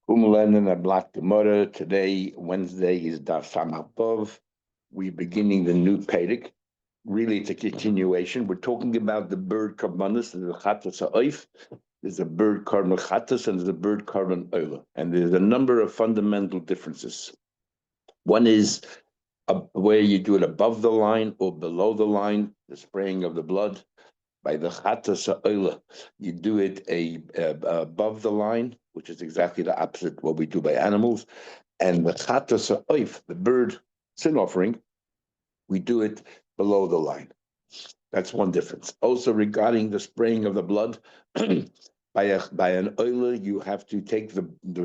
Learning a Black Gemara. Today, Wednesday, is Daf Samapov. We're beginning the new Perek. Really, it's a continuation. We're talking about the bird Karbanis, the Chatas Ha'oif. There's a bird Karban Chatas and there's a bird Karban Oila. And there's a number of fundamental differences. One is where you do it above the line or below the line, the spraying of the blood. By the Chatas Ha'oila, you do it above the line, which is exactly the opposite of what we do by animals. And the Chatas Ha'oif, the bird sin offering, we do it below the line. That's one difference. Also, regarding the spraying of the blood, by an oiler, you have to take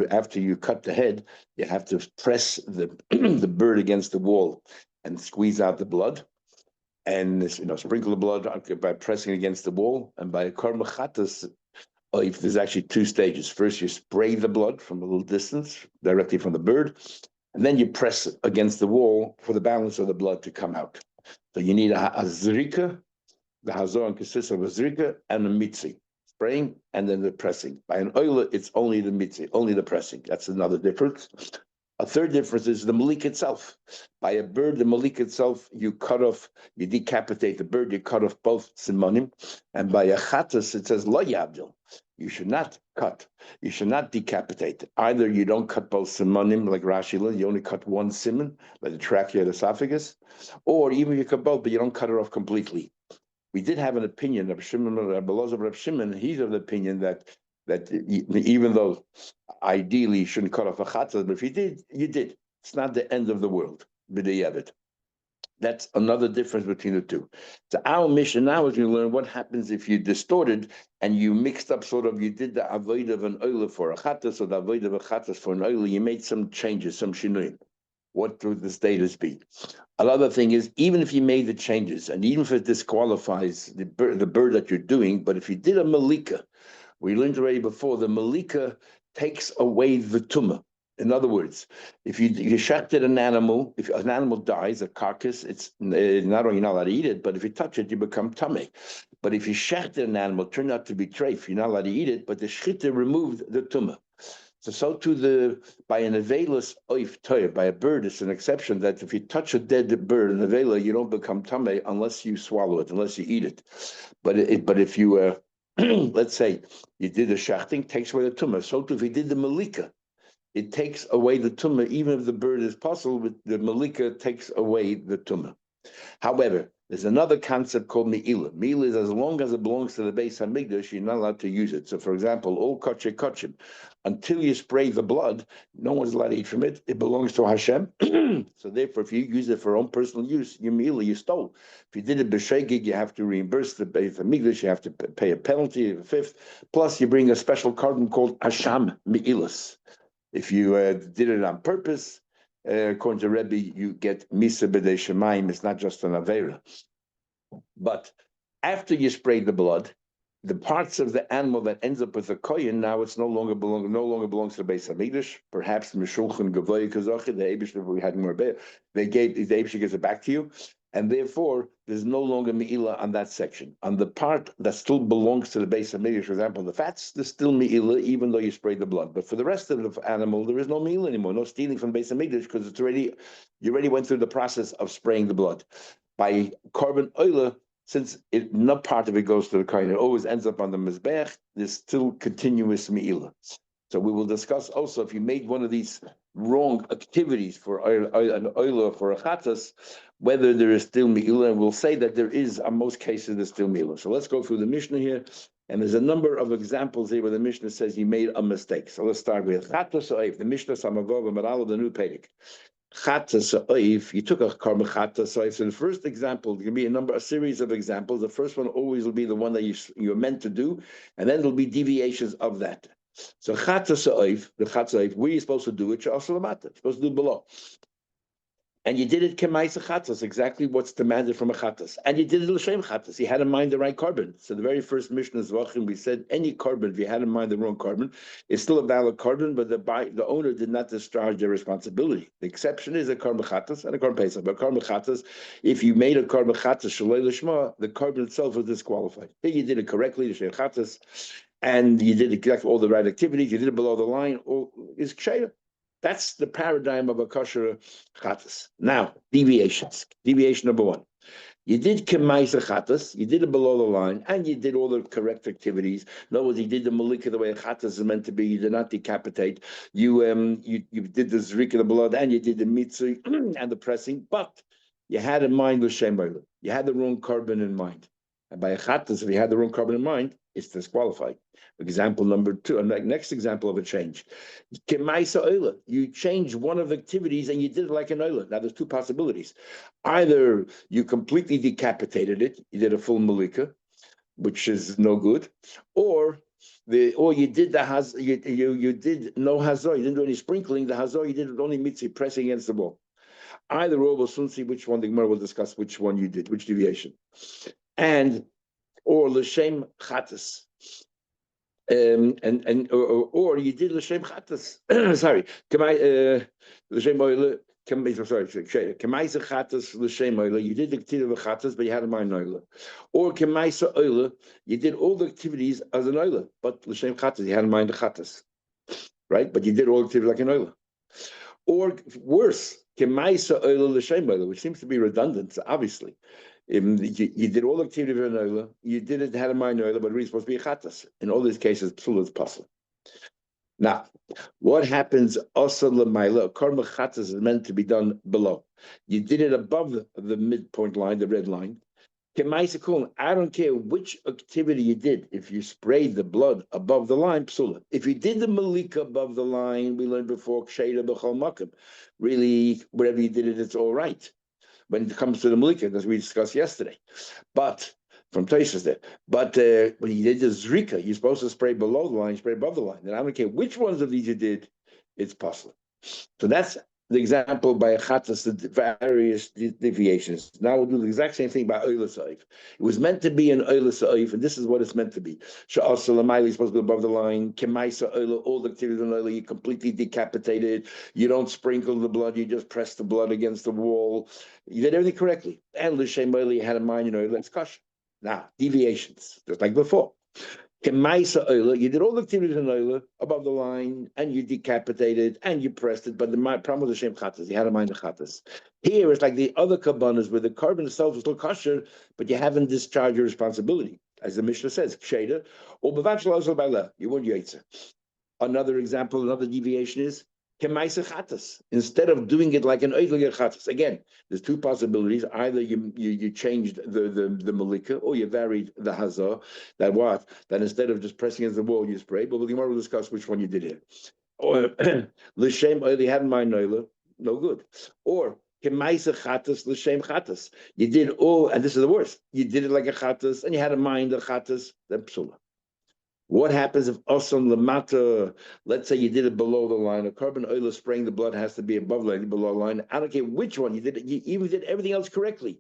after you cut the head, you have to press the the bird against the wall and squeeze out the blood. And sprinkle the blood by pressing against the wall, and by a karma chatas, if there's actually two stages. First, you spray the blood from a little distance, directly from the bird, and then you press against the wall for the balance of the blood to come out. So you need a zrika. The hazon consists of a zrika and a mitzi, spraying and then the pressing. By an oiler, it's only the mitzi, only the pressing. That's another difference. A third difference is the malik itself. By a bird, the malik itself, you decapitate the bird, you cut off both simonim. And by a chatas, it says lo yabdil. You should not cut. You should not decapitate. Either you don't cut both simonim, like Rashi learned, you only cut one simon, like the trachea and esophagus, or even you cut both, but you don't cut it off completely. We did have an opinion of Shimon, Reb Shimon. He's of the opinion that even though ideally you shouldn't cut off a chatzah, but if you did, you did. It's not the end of the world. That's another difference between the two. So our mission now is you learn what happens if you distorted and you mixed up you did the avoid of an oila for a chatas or the avoid of a chatas for an oila. You made some changes, some shinuyim. What would the status be? Another thing is, even if you made the changes, and even if it disqualifies the bird that you're doing, but if you did a malika, we learned already before, the malika takes away the tumah. In other words, if you shechted an animal, if an animal dies, a carcass, it's not only not allowed to eat it, but if you touch it, you become tameh. But if you shechted an animal, it turned out to be treif, you're not allowed to eat it, but the shechita removed the tumah. So too by an avelus oif toyer, by a bird, it's an exception that if you touch a dead bird, an avela, you don't become tameh unless you swallow it, unless you eat it. But if you let's say you did the shachting, takes away the tumah. So too if you did the malika, it takes away the tumah, even if the bird is possible, but the malika takes away the tumah. However, there's another concept called me'ila. Me'ila is as long as it belongs to the Beis Hamikdash, you're not allowed to use it. So, for example, all kachim, until you spray the blood, no one's allowed to eat from it. It belongs to Hashem. So, therefore, if you use it for own personal use, you me'ila, you stole. If you did it b'shegig, you have to reimburse the Beis Hamikdash. You have to pay a penalty, a fifth. Plus, you bring a special carbon called Hasham me'ilas. If you did it on purpose, according to Rebbe, you get misa b'dei shemayim. It's not just an avera. But after you spray the blood, the parts of the animal that ends up with the koyin, now it's no longer belongs to the Beis Hamikdash. Perhaps Meshulchan Gavoy Kazachi, the Eibush, we had more. They gave the Eibush gives it back to you, and therefore there's no longer meila on that section. On the part that still belongs to the Beis Hamikdash, for example, the fats, there's still meila, even though you sprayed the blood. But for the rest of the animal, there is no meila anymore, no stealing from the Beis Hamikdash, because you already went through the process of spraying the blood. By carbon oila, since not part of it goes to the kohen, it always ends up on the mizbech, there's still continuous meila. So we will discuss also if you made one of these wrong activities for an oila for a chatas, whether there is still meila, and we'll say that there is, in most cases, there's still meila. So let's go through the Mishnah here, and there's a number of examples here where the Mishnah says he made a mistake. So let's start with chatas oif, the Mishnah Samagov and Maral of the new Perek. Chatas oif, you took a karma chatas oif. So the first example, there can be a series of examples. The first one always will be the one that you're meant to do, and then there'll be deviations of that. So chatas oif, the chatas oif, where are you supposed to do it? You're supposed to do it below. And you did it kemaisa chatas, exactly what's demanded from a chatas. And you did it l'shem chatas. You had in mind the right carbon. So the very first Mishnah Zevachim, we said any carbon, if you had in mind the wrong carbon, it's still a valid carbon, but the owner did not discharge their responsibility. The exception is a carbon chatas and a carbon pesach. But carbon chatas, if you made a carbon chatas shalei l'shma, the carbon itself was disqualified. Here you did it correctly, l'shem chatas, and you did exactly all the right activities. You did it below the line. is ksheira. That's the paradigm of a kosher chatas. Now, deviations. Deviation number one. You did kemaisa chatas, you did it below the line, and you did all the correct activities. In other words, you did the malika the way a chatas is meant to be. You did not decapitate. You did the zrika of the blood, and you did the mitzvah and the pressing. But you had in mind l'shem oila. You had the wrong carbon in mind. And by a chatas, if you had the wrong carbon in mind, it's disqualified. Example number two, and next example of a change. Kemaisa oila. You changed one of the activities and you did it like an oila. Now there's two possibilities. Either you completely decapitated it, you did a full malika, which is no good, or you did the you did no hazor, you didn't do any sprinkling. The hazor you did it only mitzvah pressing against the wall. Either or, we'll soon see which one. The Gemara will discuss which one you did, which deviation, and or l'shem chatas. Or you did l'shem chatas. Sorry, l'shem oila. Sorry, kemaisa chatas l'shem oila. You did the activity of a chatas, but you had a mind oila. Or kemaisa oila. You did all the activities as an oila, but l'shem chatas, you had a mind of chatas, right? But you did all the activity like an oila. Or worse, kemaisa oila l'shem oila, which seems to be redundant, obviously. You did all the activity of an oila, you did it, had a mind oila, but really supposed to be a chatas. In all these cases, psul is possible. Now, what happens also l'mayla? Karma chatas is meant to be done below. You did it above the midpoint line, the red line. I don't care which activity you did. If you sprayed the blood above the line, psula. If you did the malika above the line, we learned before, ksheira b'chol makom. Really, wherever you did it, it's all right. When it comes to the malika, as we discussed yesterday. But from Tosfos there. But when you did the zrika, you're supposed to spray below the line, spray above the line. And I don't care which ones of these you did, it's possible. So that's the example by a chatas, the various deviations. Now we'll do the exact same thing by oila sa'if. It was meant to be an oila sa'if, and this is what it's meant to be. Sha'as l'mayli is supposed to be above the line. Kemaisa oila, all the activities on oila, you completely decapitated. You don't sprinkle the blood, you just press the blood against the wall. You did everything correctly. And l'shem oila, you had in mind, let's kosher. Now, deviations, just like before. Kemaisa oila, you did all the activities in oila above the line, and you decapitated, and you pressed it, but the problem was the shem chatas. You had a mind of chatas. Here, it's like the other kabbanas, where the carbon itself is still kosher, but you haven't discharged your responsibility. As the Mishnah says, ksheira, or b'vachal b'ala, you weren't yaitzer. Another example, another deviation is kemaisa chatas. Instead of doing it like an oila chatas. Again, there's two possibilities. Either you changed the malika, or you varied the hazah. That instead of just pressing against the wall, you sprayed. But the Gemara will discuss which one you did here. Or l'shem oila had in mind oila, no good. Or kemaisa chatas l'shem chatas. You did all, and this is the worst. You did it like a chatas, and you had in mind a chatas. Then psula. What happens if osam lamata? Let's say you did it below the line. A carbon oil spraying the blood has to be above the line, below the line. I don't care which one you did. You even did everything else correctly.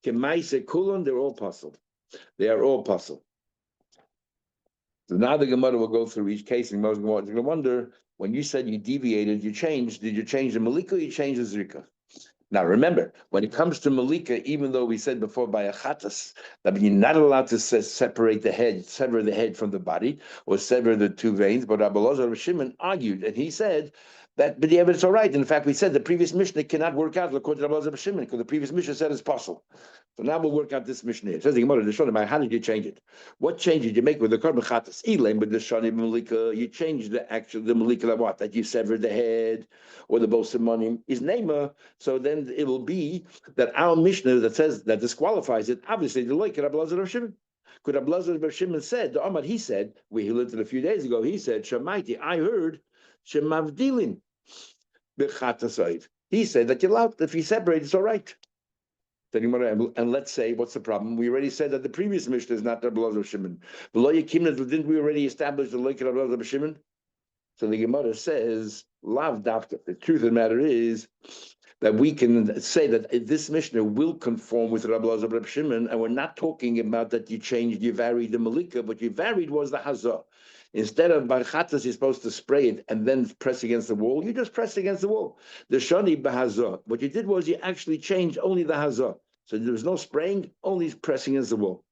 Kemaisa kulon, they're all puzzled. They are all puzzled. So now the Gemara will go through each case, and most going to wonder, when you said you deviated, you changed. Did you change the malika or you changed the zrika? Now remember, when it comes to malika, even though we said before by a chatas that you're not allowed to separate the head, sever the head from the body, or sever the two veins, but Rabbi Elazar of Shimon argued, and he said that, but the evidence is all right. In fact, we said the previous Mishnah cannot work out according to Rabbi Elazar of Shimon, because the previous Mishnah said it's possible. So now we'll work out this Mishnah. It says the Gemara, the Shonim, how did you change it? What change did you make with the carbon chatas? Elaim with the Shonim malika, you changed the malika that what? That you severed the head, or the bosimonim is nema. So then it will be that our Mishnah that says that disqualifies it, obviously the like Rabbi Elazar of Shimon. Could Rabbi Elazar of Shimon said, the Ahmad, he said, he learned it a few days ago, he said, Shemaiti, I heard Shemavdilin b'chatasayv. He said that you're allowed, if you separate, it's all right. And let's say, what's the problem? We already said that the previous Mishnah is not Rabbi Elazar of Shimon. Didn't we already establish the like Rabbi Elazar of Shimon? So the Gemara says, Lav Dafka. The truth of the matter is that we can say that this Mishnah will conform with Rabbi Elazar of Shimon, and we're not talking about that you varied the malika, but you varied was the hazah. Instead of barchatas, you're supposed to spray it and then press against the wall. You just press against the wall. The shani bahazah. What you did was you actually changed only the hazah. So there was no spraying, only pressing against the wall.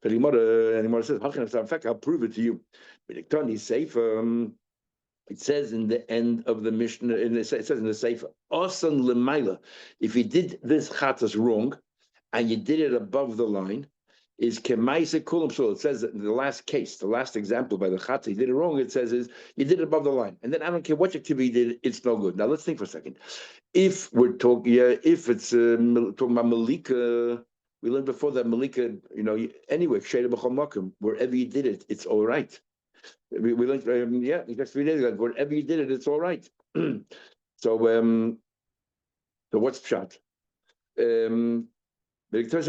So the Gemara says, in fact, I'll prove it to you. But Tani safe. It says in the end of the Mishnah, it says in the Sefer, Osan Lemaila, if you did this chatas wrong and you did it above the line, is kemaisa kulam psul. It says in the last case, the last example by the chatas, you did it wrong. It says is you did it above the line, and then I don't care what activity you did, it's no good. Now let's think for a second. If we're talking, if it's talking about malika, we learned before that malika, anyway, wherever you did it, it's all right. We learned, just 3 days ago, wherever you did it, it's all right. So what's pshat? It says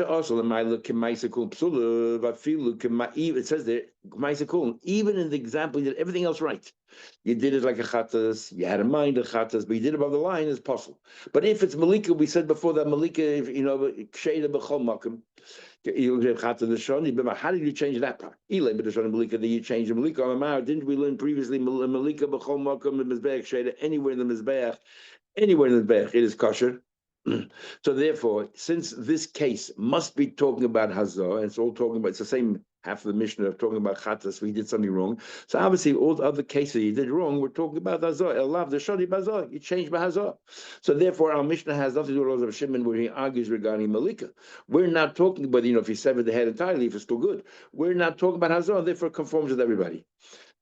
there, even in the example, you did everything else right. You did it like a chatas, you had a mind of chatas, but you did it above the line, it's possible. But if it's malika, we said before that malika, ksheda b'chol makom, how did you change that part? That you changed the malika. Didn't we learn previously malika b'chol makom, the mizbeach ksheda, anywhere in the mizbeach, it is kosher. So therefore, since this case must be talking about Hazor, and it's all talking about, it's the same half of the Mishnah of talking about Chatas, we did something wrong. So obviously, all the other cases you did wrong, we're talking about Hazor. Elav the Shadi Bazor, you changed by Hazor. So therefore, our Mishnah has nothing to do with Rav Shimon, where he argues regarding Malika. We're not talking about, if you sever the head entirely, if it's still good. We're not talking about Hazor, therefore it conforms with everybody.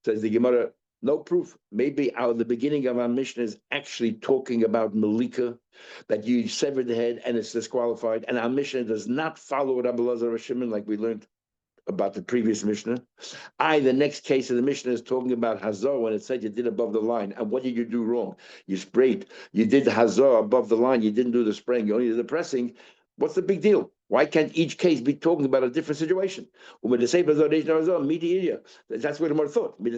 Says the Gemara, no proof. Maybe the beginning of our Mishnah is actually talking about Malika, that you severed the head and it's disqualified. And our Mishnah does not follow Rabbi Elazar or Shimon like we learned about the previous Mishnah. The next case of the Mishnah is talking about Hazor when it said you did above the line. And what did you do wrong? You sprayed. You did Hazor above the line. You didn't do the spraying. You only did the pressing. What's the big deal? Why can't each case be talking about a different situation? That's where the more thought. If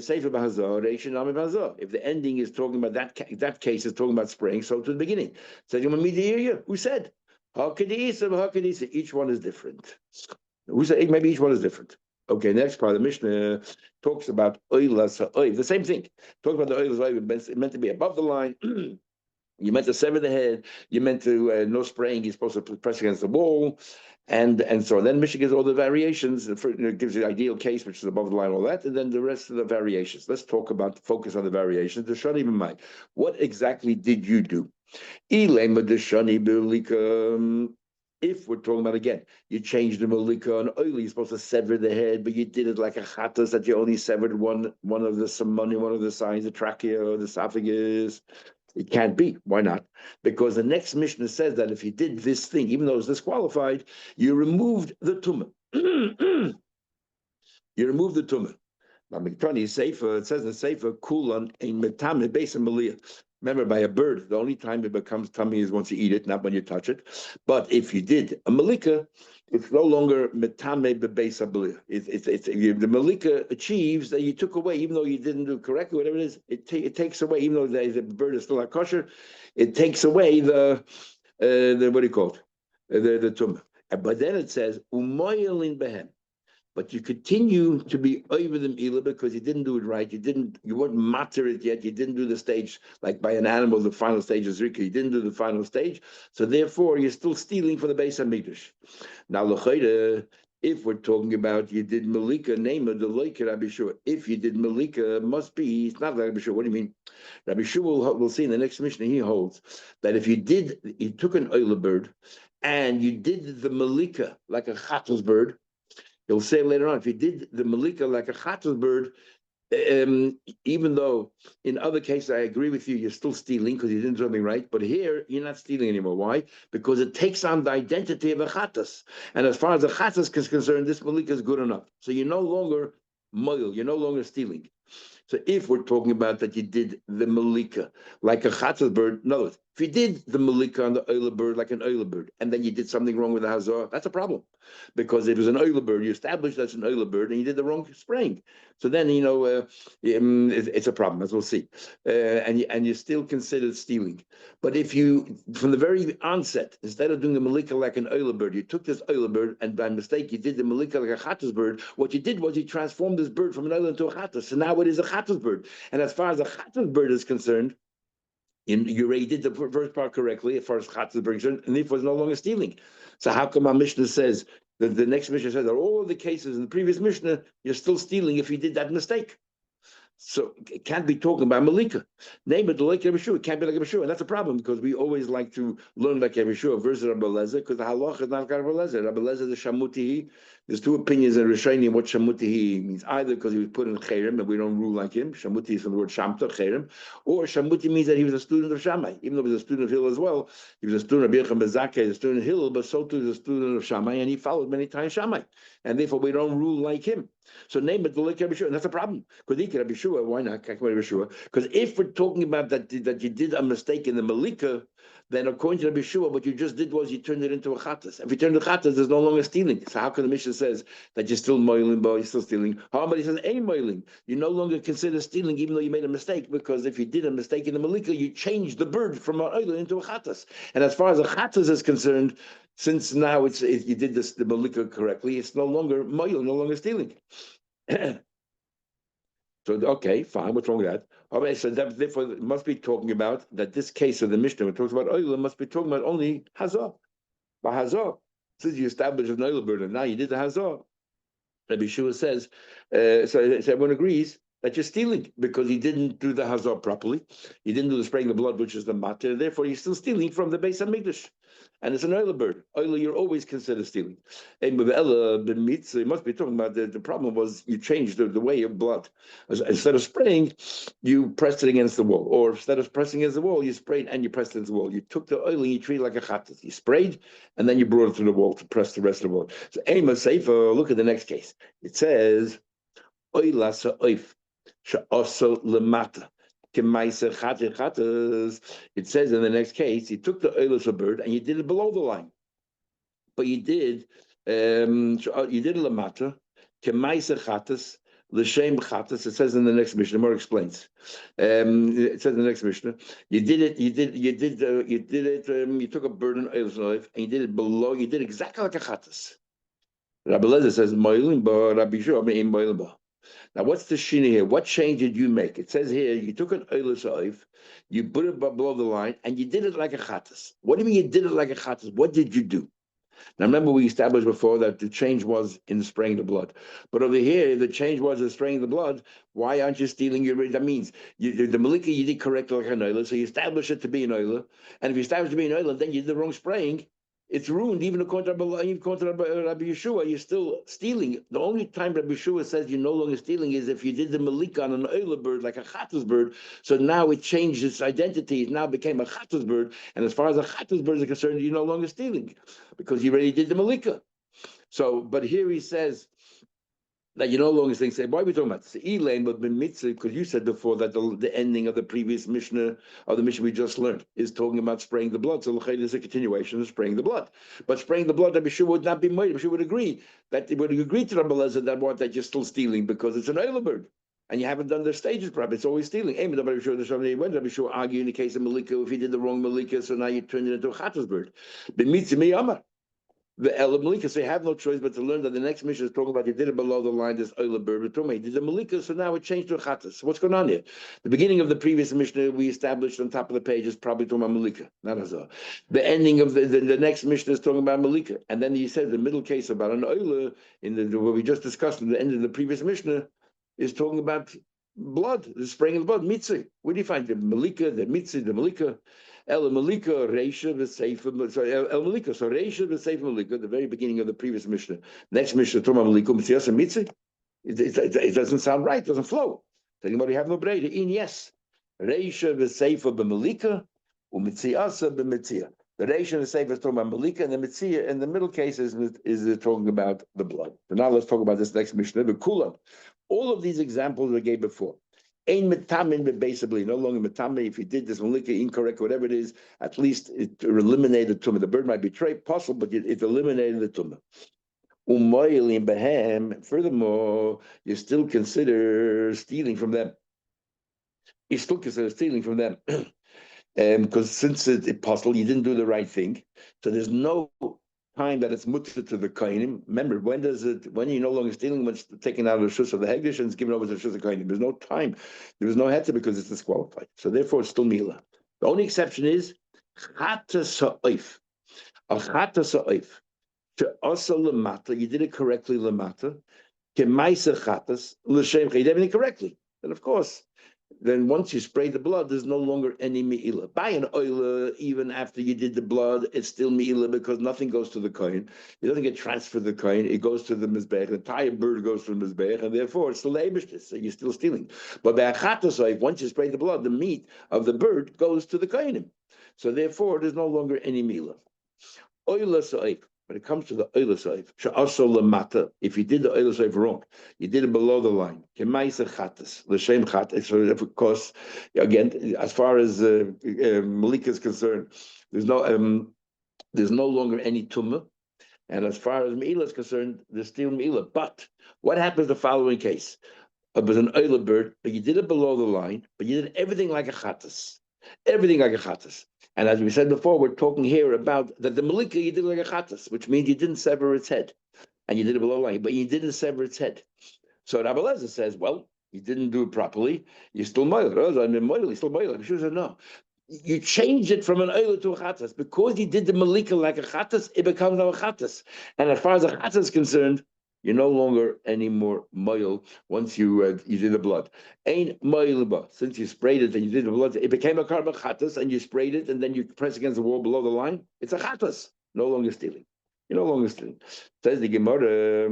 the ending is talking about that case is talking about spraying, so to the beginning. Who said? Each one is different. Who said maybe each one is different? Okay, next part of the Mishnah talks about the same thing. Talks about the oilas meant to be above the line. You meant to sever the head. You meant to no spraying. You're supposed to press against the wall, and so on. Then Mishnah gives all the variations. It gives the ideal case, which is above the line, all that, and then the rest of the variations. Let's focus on the variations. The shani b'mai. What exactly did you do? If we're talking about again, you changed the malika on oil, you're supposed to sever the head, but you did it like a chatas that you only severed one of the samani, one of the sides, the trachea or the esophagus. It can't be. Why not? Because the next Mishnah says that if you did this thing, even though it's disqualified, you removed the tumah. You removed the tumah. Now, it says in the Sefer, Kulan ein metame beis maliyah. Remember, by a bird, the only time it becomes tummy is once you eat it, not when you touch it. But if you did a malika, it's no longer metame bebeis maliyah. The malika achieves that you took away, even though you didn't do it correctly, whatever it is, it takes away, even though the bird is still not kosher, it takes away the what do you call it? The tumah. But then it says, umoyelin behem. But you continue to be over the Mila because you didn't do it right. You weren't matter it yet. You didn't do the stage like by an animal. The final stage is Rika. You didn't do the final stage, so therefore you're still stealing for the Beis Hamikdash. Now, l'chayda, if we're talking about you did Malika, name of the Loike Rabbi Shua. If you did Malika, must be it's not like Rabbi Shua. What do you mean? Rabbi Shua we'll see in the next Mishnah. He holds that if you took an oiler bird and you did the Malika like a chatos bird. He'll say later on, if you did the malika like a chatas bird, even though in other cases I agree with you, you're still stealing because you didn't do something right, but here you're not stealing anymore. Why? Because it takes on the identity of a chatas. And as far as the chatas is concerned, this malika is good enough. So you're no longer moil, you're no longer stealing. So if we're talking about that you did the malika like a chatas bird, no, if you did the malika on the oiler bird like an oiler bird, and then you did something wrong with the hazor, that's a problem. Because it was an oiler bird, you established that's an oiler bird, and you did the wrong spraying. So then, it's a problem, as we'll see. And you're still considered stealing. But if you, from the very onset, instead of doing the malika like an oiler bird, you took this oiler bird, and by mistake, you did the malika like a chatas bird, what you did was you transformed this bird from an oiler into a chatas. So now it is a chatas bird. And as far as a chatas bird is concerned, you already did the first part correctly, as far as chatas bird is concerned, and it was no longer stealing. So how come our Mishnah says, the next Mishnah says that all of the cases in the previous Mishnah, you're still stealing if you did that mistake? So it can't be talking about Malika. Name it like Rabbi Shua. It can't be like Rabbi Shua. And that's a problem because we always like to learn like Rabbi Shua versus Rabbi Lezer because the halach is not like Rabbi Lezer. Rabbi Lezer, the Shamutihi. There's two opinions in Rishonim what Shamutihi means. Either because he was put in Cherem and we don't rule like him. Shamuti is from the word Shamta, Cherem. Or Shamuti means that he was a student of Shammai. Even though he was a student of Hillel as well, he was a student of Bircham Bezakeh, a student of Hillel, but so too is a student of Shammai, and he followed many times Shammai. And therefore we don't rule like him. So name it the like Rabbi Shua, and that's a problem. Because he can Rabbi Shua, why not? Rabbi Shua? Because if we're talking about that you did a mistake in the Malika, then according to Rabbi Shua, what you just did was you turned it into a chattas. If you turn it into a chattas, there's no longer stealing. So how can the Mishnah says that you're still moiling, but you're still stealing? How about he says ain't moiling? You no longer consider stealing, even though you made a mistake, because if you did a mistake in the Malika, you changed the bird from an oil into a chattas. And as far as a chattas is concerned, since now you did the Malika correctly, it's no longer moil, no longer stealing. So okay, fine. What's wrong with that? Okay, so therefore it must be talking about that this case of the Mishnah, when it talks about oil, must be talking about only hazah. By hazah, since you established an oil burden, now you did the hazah. Rabbi Shua says, so everyone agrees that you're stealing because he didn't do the hazah properly. He didn't do the spraying the blood, which is the matter. Therefore, you're still stealing from the Beis Hamikdash. And it's an oil bird. Oil, you're always considered stealing. And with Ella, you must be talking about the problem was you changed the way of blood. Instead of spraying, you pressed it against the wall. Or instead of pressing against the wall, you sprayed and you pressed it against the wall. You took the oil and you treated it like a chattas. You sprayed and then you brought it to the wall to press the rest of the wall. So Ema Seifa, look at the next case. It says, Oila sa'oif, sha'oso lemata. It says in the next case, you took the oilus of bird and you did it below the line, but you did lamata kemaisa chatas l'shem chatas. It says in the next Mishnah. More explains. It says in the next Mishnah, you took a bird and oilus and you did it below. You did exactly like a chatas. Rabbi Lezer says moilim ba, Rabbi Shua me'im moilim ba. Now, what's the shina here? What change did you make? It says here, you took an oilus oif, you put it below the line, and you did it like a chattas. What do you mean you did it like a chattas? What did you do? Now, remember we established before that the change was in spraying the blood. But over here, the change was in spraying the blood. Why aren't you stealing your... That means the malika you did correctly like an oiler, so you established it to be an oiler. And if you established it to be an oiler, then you did the wrong spraying. It's ruined. Even according to Rabbi Yeshua, you're still stealing. The only time Rabbi Yeshua says you're no longer stealing is if you did the malika on an oiler bird, like a chattas bird. So now it changed its identity. It now became a chattas bird. And as far as a chattas bird is concerned, you're no longer stealing because you already did the malika. So, but here he says that you no longer say, why are we talking about this? Elaine, but mitzvah, because you said before that the ending of the previous Mishnah, of the Mishnah we just learned, is talking about spraying the blood. So there's a continuation of spraying the blood. But spraying the blood, Rabbi Shua would not be made. Rabbi Shua would agree that it would agree to Rabbi Lezer that you're still stealing because it's an oiler bird. And you haven't done the stages properly. It's always stealing. When Rabbi Shua argue in the case of Malika, if you did the wrong Malika, so now you turned it into a chattas bird. The mitzvah miyamar. The El Malika, so you have no choice but to learn that the next mission is talking about you did it below the line, this Oila Bird, you did the Malika, so now it changed to a Chattas. So what's going on here? The beginning of the previous Mishnah we established on top of the page is probably talking about Malika, not Hazah. The ending of the next Mishnah is talking about Malika. And then he said the middle case about an Oila, what we just discussed in the end of the previous Mishnah, is talking about blood, the spraying of the blood, mitzvah. Where do you find the Malika, the mitzvah, the Malika? El Malika, Reisha, V'Seifa, sorry, El Malika, so Reisha, V'Seifa, Malika, the very beginning of the previous Mishnah. Next Mishnah, Toma Malika, Mitzvah, Mitzvah. It doesn't sound right, it doesn't flow. Talking about you have no braid. In yes. Reisha, V'Seifa, B'Malika, U'Mitziasa, B'Mitzia. The Reisha and the Seifa is talking about Malika, and the Mitzia in the middle case is talking about the blood. So now let's talk about this next Mishnah, the Kulam. All of these examples we gave before. Ain't metamin, but basically no longer metamin. If you did this malika incorrect, whatever it is, at least it eliminated the tumor. The bird might be possible, but it eliminated the tumor. Furthermore, you still consider stealing from them. You still consider stealing from them. Because since it's possible, you didn't do the right thing. So there's no time that it's mutter to the kohenim. Remember, when you're no longer stealing, when it's taken out of the shus of the hegdish and it's given over to the shus of the kohenim. There's no time. There was no heter because it's disqualified. So therefore, it's still mila. The only exception is chata sa'oif. A chata sa'oif. To also lemata, you did it correctly lemata. Kemaisa chatas l'shem. You did everything correctly. then of course, then once you spray the blood, there's no longer any me'ila. By an oila, even after you did the blood, it's still me'ila because nothing goes to the kohen. It doesn't get transferred to the kohen. It goes to the mizbech. The entire bird goes to the mizbech, and therefore it's still eibishtis. So you're still stealing. But by achatosayif, once you spray the blood, the meat of the bird goes to the kohenim. So therefore, there's no longer any me'ila. Oila sa'if. When it comes to the oila sa'if, she'aso lamata, if you did the oila sa'if wrong, you did it below the line. Kemaisa chatas, l'shem chatas. So of course, again, as far as Malika is concerned, there's no longer any tumah, and as far as meila is concerned, there's still meila. But what happens in the following case? It was an oila bird, but you did it below the line, but you did everything like a chatas, everything like a chatas. And as we said before, we're talking here about that the malika you did like a chatas, which means you didn't sever its head, and you did it below line, but you didn't sever its head. So Rabbi Lezer says, well, you didn't do it properly. You're still moil. I mean, moil. You still moil. She said, no. You change it from an oil to a chatas because you did the malika like a chatas. It becomes now a chatas, and as far as a chatas is concerned, you're no longer any more moil once you did the blood. Ain't moil, since you sprayed it and you did the blood, it became a karma chatas, and you sprayed it and then you press against the wall below the line. It's a chatas. No longer stealing. You're no longer stealing. Says the Gemara.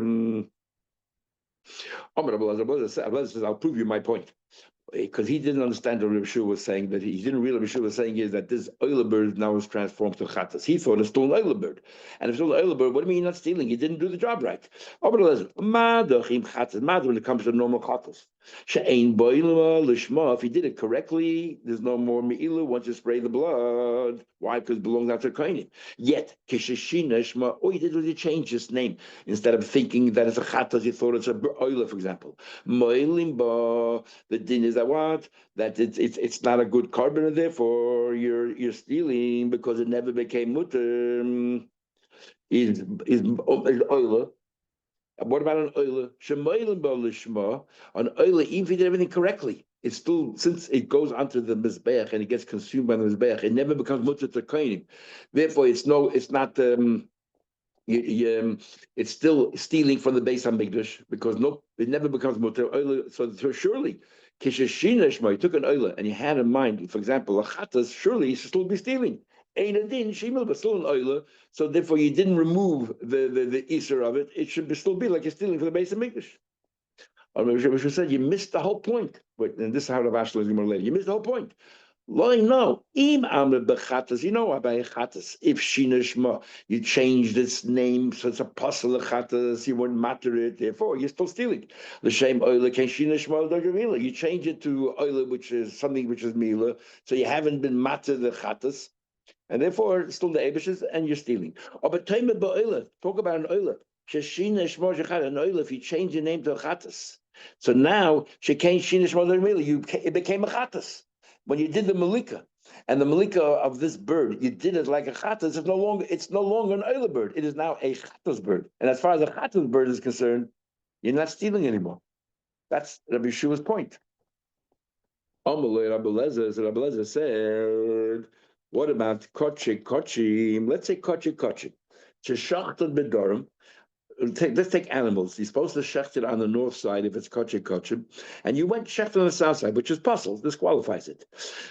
Says, I'll prove you my point. Because he didn't understand what Rabbi Shua was saying, that he didn't realize what Rabbi Shua was saying is that this oiler bird now is transformed to chatas. He thought it's still an oiler bird. And if it's still an oiler bird, what do you mean you're not stealing? You didn't do the job right. When it comes to normal chatas. If he did it correctly, there's no more me'ilu once you spray the blood. Why? Because it belongs out to kohenim. Yet, all you did was you changed his name. Instead of thinking that it's a chatas, you thought it's a oiler, for example. The din is that what? That it's not a good carbon, and therefore you're stealing because it never became mutter. Is oiler. What about an oiler? An oiler, even if he did everything correctly, it's still, since it goes onto the mizbeach and it gets consumed by the mizbeach, it never becomes mutter to kohenim. Therefore, it's not. It's still stealing from the Beis Hamikdash because it never becomes mutter. So surely, kishashina shma, you took an oiler and you had in mind, for example, a chatas, surely you should still be stealing. Ein adin shimel, but still an oiler. So therefore, you didn't remove the iser of it. It should still be like you're stealing from the Beis Hamikdash. Which said you missed the whole point. And this is how the Vashal is going to later. You missed the whole point. No, im bechatas. You know about chatas. If shinashma, you changed its name, so it's a apostle chatas. You wouldn't matter it. Therefore, you're still stealing. The same oila can shinashma dagavila. You change it to oila, which is something which is mila. So you haven't been matter the chatas, and therefore it's still the ebishes, and you're stealing. Oh, but talk about an oila. An oila. If you change your name to a chatas, so now it became a chatas. When you did the malika, and the malika of this bird, you did it like a chatas, it's no longer an oiler bird. It is now a chatas bird. And as far as a chatas bird is concerned, you're not stealing anymore. That's Rabbi Shua's point. Rabbi Lezer said, what about kochi? Let's say kochi. Sheshachtan bedorim. Let's take animals. You're supposed to shecht it on the north side if it's kochim, and you went shecht on the south side, which is puzzle. This qualifies it.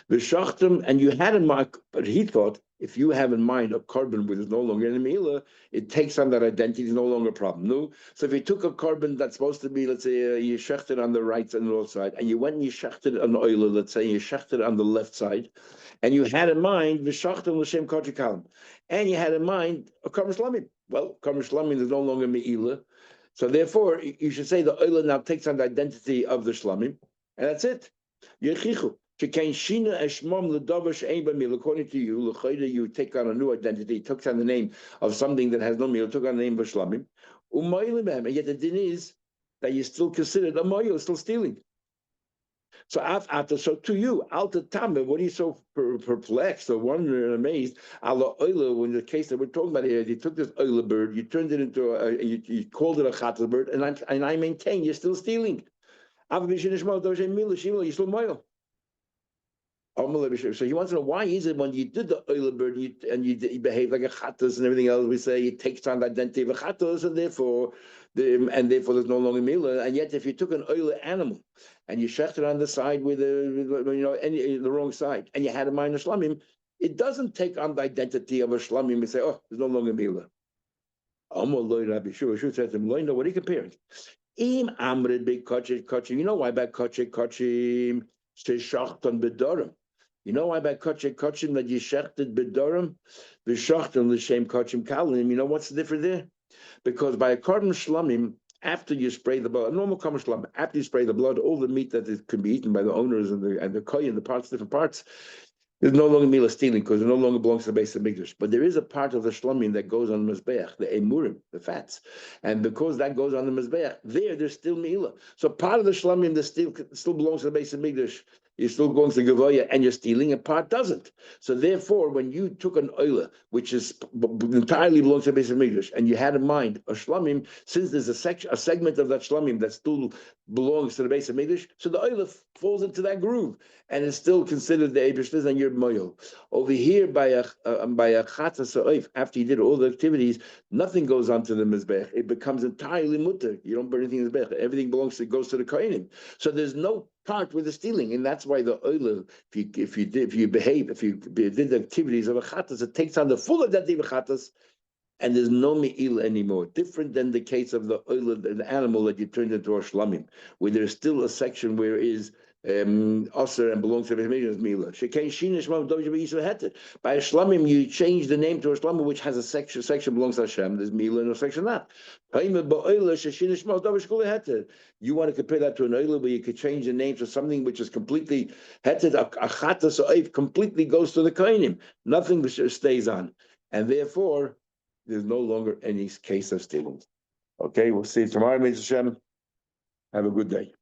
The shechtim, and you had in mind, but he thought if you have in mind a carbon which is no longer in a meila, it takes on that identity. It's no longer a problem. No. So if you took a carbon that's supposed to be, let's say, you shechted on the right and the north side, and you went and you shechted on the oiler, let's say you shechted on the left side, and you had in mind the shechtim l'shem kochikalim, and you had in mind a carbon shlamim. Well, Karm Shlamim is no longer Me'ila. So therefore, you should say the Oila now takes on the identity of the Shlamim. And that's it. Yechichu. According to you, you take on a new identity, took on the name of something that has no meal, took on the name of Shlamim. And yet the din is that you still considered a Moyo, still stealing. So to you, Alta Tame, what are you so perplexed or wondering and amazed? Allah Oila, in the case that we're talking about here, you took this Oila bird, you turned it into you called it a Chatas bird, and I maintain you're still stealing. You're still moil. So he wants to know why is it when you did the Oila bird and you behave like a Chatas and everything else, we say it takes on the identity of a Chatas, and therefore and therefore there's no longer mila. And yet, if you took an oily animal and you shecht it on the side with the wrong side, and you had a minor shlamim, it doesn't take on the identity of a shlamim and say, oh, there's no longer mila. Rabbi Shua said to him, what are you comparing? Im amred be kachim. You know why by kachim shechton bedorim? You know why by kachim that you shechted bedorim, v'shachton l'shem kachim kalim? You know what's the difference there? Because by a carbon shlamim, after you spray the blood, a normal carbon shlamim, after you spray the blood, all the meat that it can be eaten by the owners and the koy and the parts, different parts, there's no longer mila stealing because it no longer belongs to the base of Mikdash. But there is a part of the shlamim that goes on the mizbeach, the emurim, the fats, and because that goes on the mizbeach, there's still mila. So part of the shlamim that still belongs to the base of Mikdash, you're still going to Gavoya and you're stealing, and part doesn't. So therefore, when you took an oila, which is entirely belongs to the base of Mikdash, and you had in mind a shlamim, since there's a segment of that shlamim that still belongs to the base of Mikdash, so the oila falls into that groove, and it's still considered the Eibishlis and your moyel. Over here, by a chatzas ha'oif, after you did all the activities, nothing goes onto the mizbech. It becomes entirely mutter. You don't burn anything in the mizbech. Everything goes to the kohenim. So there's no part with the stealing, and that's why the oil, if you did the activities of a chatas, it takes on the full identity of a chatas, and there's no me'il anymore. Different than the case of the oil, the animal that you turned into a shlamim, where there's still a section where it is Aser and belongs to the Mila. By a shlamim, you change the name to a shlamim which has a section belongs to Hashem. There's Mila and a section not. You want to compare that to an oila where you could change the name to something which is completely heted, achatas oif, completely goes to the kainim. Nothing stays on. And therefore, there's no longer any case of stealing. Okay, we'll see you tomorrow, Mr. Hashem. Have a good day.